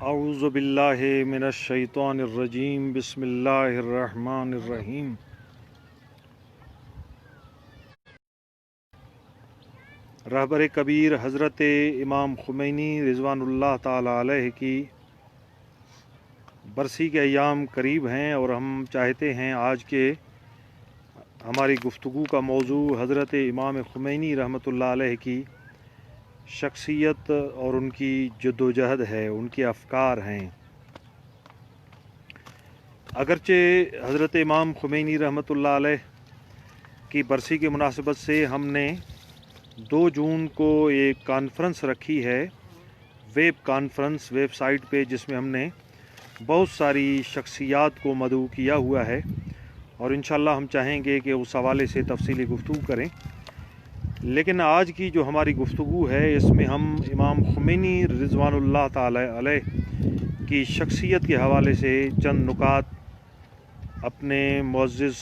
اعوذ باللہ من الشیطان الرجیم بسم اللہ الرحمن الرحیم۔ رہبر کبیر حضرت امام خمینی رضوان اللہ تعالی علیہ کی برسی کے ایام قریب ہیں، اور ہم چاہتے ہیں آج کے ہماری گفتگو کا موضوع حضرت امام خمینی رحمۃ اللہ علیہ کی شخصیت اور ان کی جدوجہد ہے، ان کے افکار ہیں۔ اگرچہ حضرت امام خمینی رحمۃ اللہ علیہ کی برسی کی مناسبت سے ہم نے 2 جون کو ایک کانفرنس رکھی ہے، ویب کانفرنس ویب سائٹ پہ، جس میں ہم نے بہت ساری شخصیات کو مدعو کیا ہوا ہے، اور انشاءاللہ ہم چاہیں گے کہ اس حوالے سے تفصیلی گفتگو کریں۔ لیکن آج کی جو ہماری گفتگو ہے، اس میں ہم امام خمینی رضوان اللہ تعالی علیہ کی شخصیت کے حوالے سے چند نکات اپنے معزز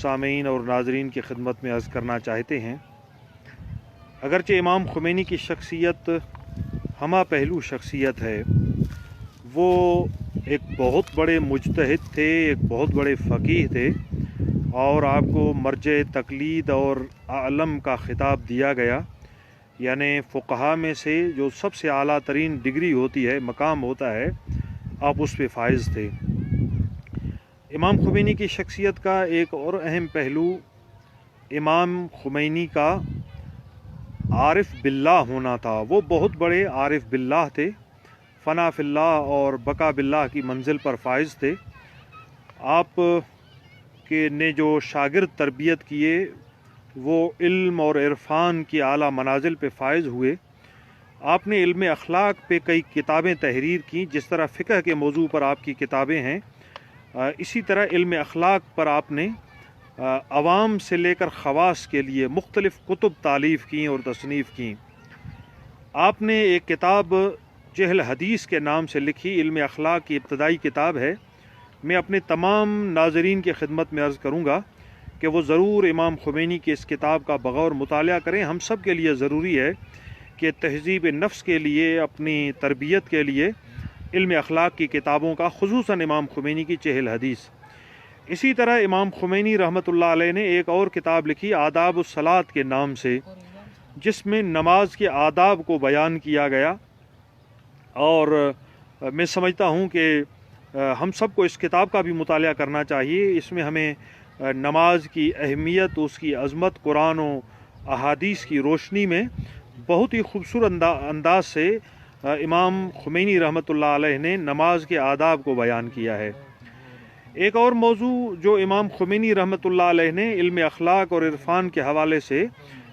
سامعین اور ناظرین کی خدمت میں عرض کرنا چاہتے ہیں۔ اگرچہ امام خمینی کی شخصیت ہمہ پہلو شخصیت ہے، وہ ایک بہت بڑے مجتہد تھے، ایک بہت بڑے فقیہ تھے، اور آپ کو مرجع تقلید اور عالم کا خطاب دیا گیا، یعنی فقہا میں سے جو سب سے اعلیٰ ترین ڈگری ہوتی ہے، مقام ہوتا ہے، آپ اس پہ فائز تھے۔ امام خمینی کی شخصیت کا ایک اور اہم پہلو امام خمینی کا عارف باللہ ہونا تھا۔ وہ بہت بڑے عارف باللہ تھے، فنا فی اللہ اور بقا باللہ کی منزل پر فائز تھے۔ آپ کے نے جو شاگرد تربیت کیے، وہ علم اور عرفان کی اعلیٰ منازل پہ فائز ہوئے۔ آپ نے علم اخلاق پہ کئی کتابیں تحریر کیں، جس طرح فقہ کے موضوع پر آپ کی کتابیں ہیں، اسی طرح علم اخلاق پر آپ نے عوام سے لے کر خواص کے لیے مختلف کتب تالیف کیں اور تصنیف کیں۔ آپ نے ایک کتاب جہل حدیث کے نام سے لکھی، علم اخلاق کی ابتدائی کتاب ہے۔ میں اپنے تمام ناظرین کی خدمت میں عرض کروں گا کہ وہ ضرور امام خمینی کی اس کتاب کا بغور مطالعہ کریں۔ ہم سب کے لیے ضروری ہے کہ تہذیب نفس کے لیے، اپنی تربیت کے لیے علم اخلاق کی کتابوں کا، خصوصاً امام خمینی کی چہل حدیث۔ اسی طرح امام خمینی رحمۃ اللہ علیہ نے ایک اور کتاب لکھی آداب الصلاۃ کے نام سے، جس میں نماز کے آداب کو بیان کیا گیا، اور میں سمجھتا ہوں کہ ہم سب کو اس کتاب کا بھی مطالعہ کرنا چاہیے۔ اس میں ہمیں نماز کی اہمیت، اس کی عظمت قرآن و احادیث کی روشنی میں بہت ہی خوبصورت انداز سے امام خمینی رحمۃ اللہ علیہ نے نماز کے آداب کو بیان کیا ہے۔ ایک اور موضوع جو امام خمینی رحمۃ اللہ علیہ نے علم اخلاق اور عرفان کے حوالے سے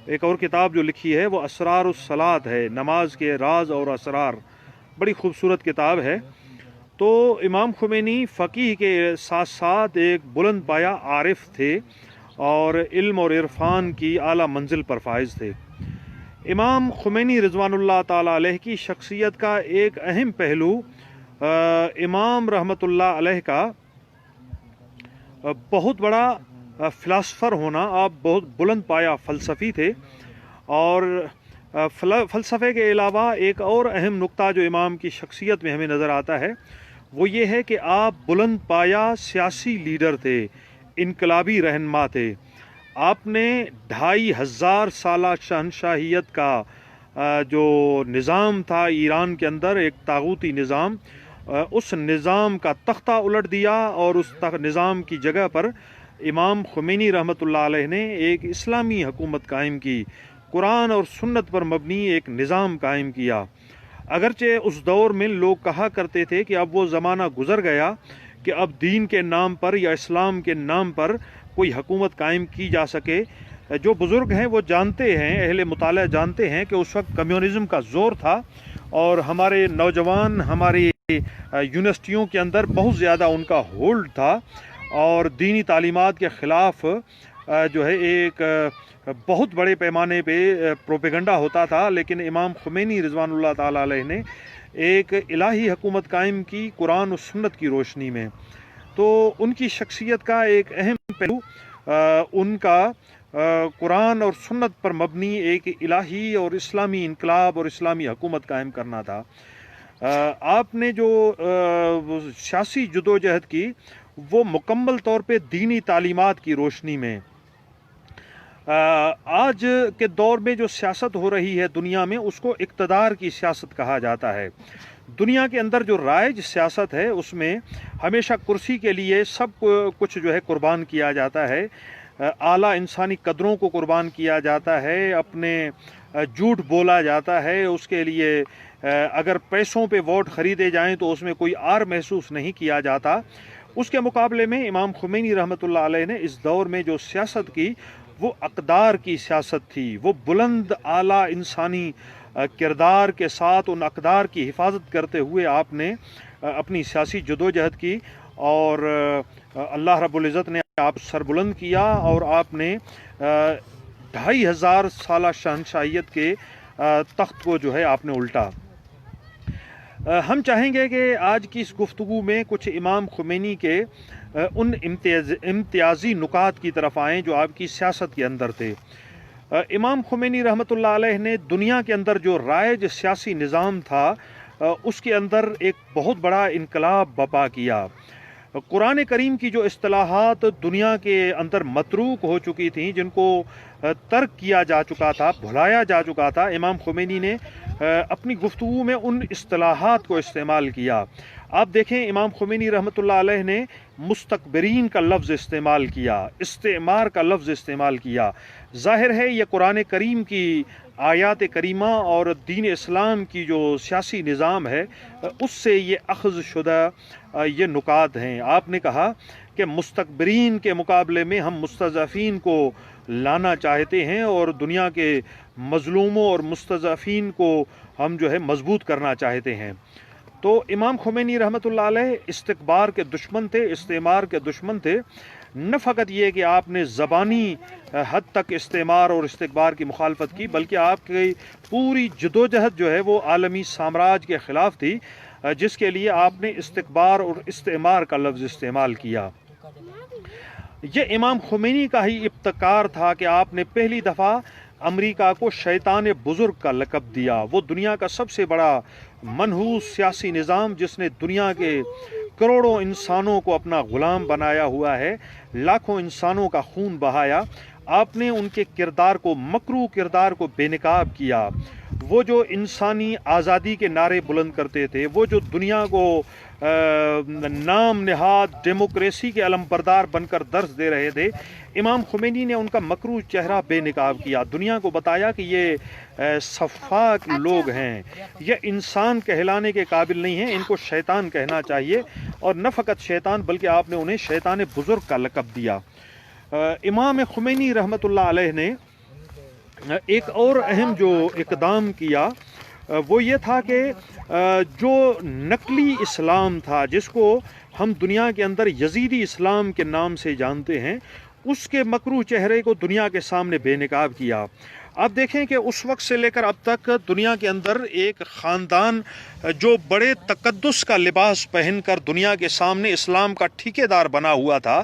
ایک اور کتاب جو لکھی ہے، وہ اسرار الصلاۃ ہے، نماز کے راز اور اسرار، بڑی خوبصورت کتاب ہے۔ تو امام خمینی فقیہ کے ساتھ ساتھ ایک بلند پایہ عارف تھے، اور علم اور عرفان کی اعلیٰ منزل پر فائز تھے۔ امام خمینی رضوان اللہ تعالی علیہ کی شخصیت کا ایک اہم پہلو امام رحمۃ اللہ علیہ کا بہت بڑا فلاسفر ہونا۔ آپ بہت بلند پایہ فلسفی تھے، اور فلسفے کے علاوہ ایک اور اہم نقطہ جو امام کی شخصیت میں ہمیں نظر آتا ہے، وہ یہ ہے کہ آپ بلند پایہ سیاسی لیڈر تھے، انقلابی رہنما تھے۔ آپ نے 2500 سالہ شہنشاہیت کا جو نظام تھا ایران کے اندر، ایک طاغوتی نظام، اس نظام کا تختہ الٹ دیا، اور اس نظام کی جگہ پر امام خمینی رحمۃ اللہ علیہ نے ایک اسلامی حکومت قائم کی، قرآن اور سنت پر مبنی ایک نظام قائم کیا۔ اگرچہ اس دور میں لوگ کہا کرتے تھے کہ اب وہ زمانہ گزر گیا کہ اب دین کے نام پر یا اسلام کے نام پر کوئی حکومت قائم کی جا سکے۔ جو بزرگ ہیں وہ جانتے ہیں، اہل مطالعہ جانتے ہیں کہ اس وقت کمیونزم کا زور تھا، اور ہمارے نوجوان ہماری یونیورسٹیوں کے اندر بہت زیادہ ان کا ہولڈ تھا، اور دینی تعلیمات کے خلاف جو ہے ایک بہت بڑے پیمانے پہ پروپیگنڈا ہوتا تھا۔ لیکن امام خمینی رضوان اللہ تعالی علیہ نے ایک الہی حکومت قائم کی قرآن و سنت کی روشنی میں۔ تو ان کی شخصیت کا ایک اہم پہلو ان کا قرآن اور سنت پر مبنی ایک الہی اور اسلامی انقلاب اور اسلامی حکومت قائم کرنا تھا۔ آپ نے جو سیاسی جدوجہد کی وہ مکمل طور پہ دینی تعلیمات کی روشنی میں، آج کے دور میں جو سیاست ہو رہی ہے دنیا میں اس کو اقتدار کی سیاست کہا جاتا ہے۔ دنیا کے اندر جو رائج سیاست ہے اس میں ہمیشہ کرسی کے لیے سب کچھ جو ہے قربان کیا جاتا ہے، اعلیٰ انسانی قدروں کو قربان کیا جاتا ہے، اپنے جھوٹ بولا جاتا ہے، اس کے لیے اگر پیسوں پہ ووٹ خریدے جائیں تو اس میں کوئی آر محسوس نہیں کیا جاتا۔ اس کے مقابلے میں امام خمینی رحمۃ اللہ علیہ نے اس دور میں جو سیاست کی وہ اقدار کی سیاست تھی، وہ بلند اعلیٰ انسانی کردار کے ساتھ ان اقدار کی حفاظت کرتے ہوئے آپ نے اپنی سیاسی جدوجہد کی، اور اللہ رب العزت نے آپ سربلند کیا اور آپ نے 2500 سالہ شہنشاہیت کے تخت کو جو ہے آپ نے الٹا۔ ہم چاہیں گے کہ آج کی اس گفتگو میں کچھ امام خمینی کے ان امتیازی نکات کی طرف آئیں جو آپ کی سیاست کے اندر تھے۔ امام خمینی رحمۃ اللہ علیہ نے دنیا کے اندر جو رائج سیاسی نظام تھا اس کے اندر ایک بہت بڑا انقلاب برپا کیا۔ قرآن کریم کی جو اصطلاحات دنیا کے اندر متروک ہو چکی تھیں، جن کو ترک کیا جا چکا تھا، بھلایا جا چکا تھا، امام خمینی نے اپنی گفتگو میں ان اصطلاحات کو استعمال کیا۔ آپ دیکھیں امام خمینی رحمۃ اللہ علیہ نے مستکبرین کا لفظ استعمال کیا، استعمار کا لفظ استعمال کیا۔ ظاہر ہے یہ قرآن کریم کی آیات کریمہ اور دین اسلام کی جو سیاسی نظام ہے اس سے یہ اخذ شدہ یہ نکات ہیں۔ آپ نے کہا کہ مستکبرین کے مقابلے میں ہم مستضعفین کو لانا چاہتے ہیں اور دنیا کے مظلوموں اور مستضعفین کو ہم جو ہے مضبوط کرنا چاہتے ہیں۔ تو امام خمینی رحمۃ اللہ علیہ استکبار کے دشمن تھے، استعمار کے دشمن تھے۔ نہ فقط یہ کہ آپ نے زبانی حد تک استعمار اور استکبار کی مخالفت کی، بلکہ آپ کی پوری جدوجہد جو ہے وہ عالمی سامراج کے خلاف تھی، جس کے لیے آپ نے استکبار اور استعمار کا لفظ استعمال کیا۔ یہ امام خمینی کا ہی ابتکار تھا کہ آپ نے پہلی دفعہ امریکہ کو شیطان بزرگ کا لقب دیا۔ وہ دنیا کا سب سے بڑا منحوس سیاسی نظام جس نے دنیا کے کروڑوں انسانوں کو اپنا غلام بنایا ہوا ہے، لاکھوں انسانوں کا خون بہایا، آپ نے ان کے کردار کو، مکروہ کردار کو بے نقاب کیا۔ وہ جو انسانی آزادی کے نعرے بلند کرتے تھے، وہ جو دنیا کو نام نہاد ڈیموکریسی کے علم بردار بن کر درس دے رہے تھے، امام خمینی نے ان کا مکروہ چہرہ بے نقاب کیا، دنیا کو بتایا کہ یہ سفاک لوگ ہیں، یہ انسان کہلانے کے قابل نہیں ہیں، ان کو شیطان کہنا چاہیے، اور نہ فقط شیطان بلکہ آپ نے انہیں شیطان بزرگ کا لقب دیا۔ امام خمینی رحمۃ اللہ علیہ نے ایک اور اہم جو اقدام کیا وہ یہ تھا کہ جو نقلی اسلام تھا، جس کو ہم دنیا کے اندر یزیدی اسلام کے نام سے جانتے ہیں، اس کے مکروہ چہرے کو دنیا کے سامنے بے نقاب کیا۔ آپ دیکھیں کہ اس وقت سے لے کر اب تک دنیا کے اندر ایک خاندان جو بڑے تقدس کا لباس پہن کر دنیا کے سامنے اسلام کا ٹھیکیدار بنا ہوا تھا،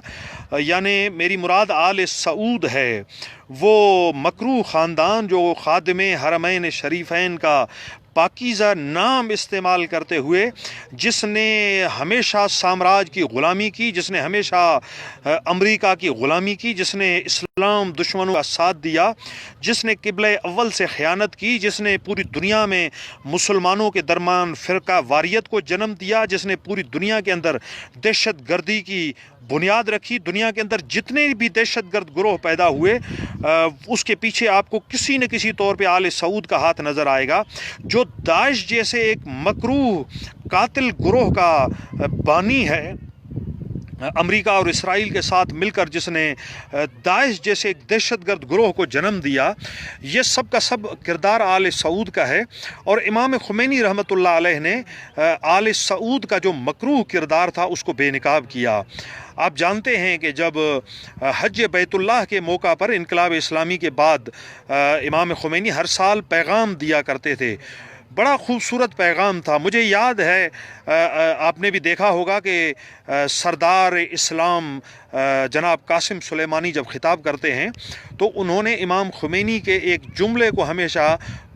یعنی میری مراد آل سعود ہے، وہ مکروہ خاندان جو خادم حرمین شریفین کا پاکیزہ نام استعمال کرتے ہوئے، جس نے ہمیشہ سامراج کی غلامی کی، جس نے ہمیشہ امریکہ کی غلامی کی، جس نے اسلام دشمنوں کا ساتھ دیا، جس نے قبلہ اول سے خیانت کی، جس نے پوری دنیا میں مسلمانوں کے درمیان فرقہ واریت کو جنم دیا، جس نے پوری دنیا کے اندر دہشت گردی کی بنیاد رکھی، دنیا کے اندر جتنے بھی دہشت گرد گروہ پیدا ہوئے اس کے پیچھے آپ کو کسی نہ کسی طور پہ آل سعود کا ہاتھ نظر آئے گا۔ جو داعش جیسے ایک مکروہ قاتل گروہ کا بانی ہے، امریکہ اور اسرائیل کے ساتھ مل کر جس نے داعش جیسے ایک دہشت گرد گروہ کو جنم دیا، یہ سب کا سب کردار آل سعود کا ہے۔ اور امام خمینی رحمۃ اللہ علیہ نے آل سعود کا جو مکروہ کردار تھا اس کو بے نقاب کیا۔ آپ جانتے ہیں کہ جب حج بیت اللہ کے موقع پر انقلاب اسلامی کے بعد امام خمینی ہر سال پیغام دیا کرتے تھے، بڑا خوبصورت پیغام تھا۔ مجھے یاد ہے آپ نے بھی دیکھا ہوگا کہ سردار اسلام جناب قاسم سلیمانی جب خطاب کرتے ہیں تو انہوں نے امام خمینی کے ایک جملے کو ہمیشہ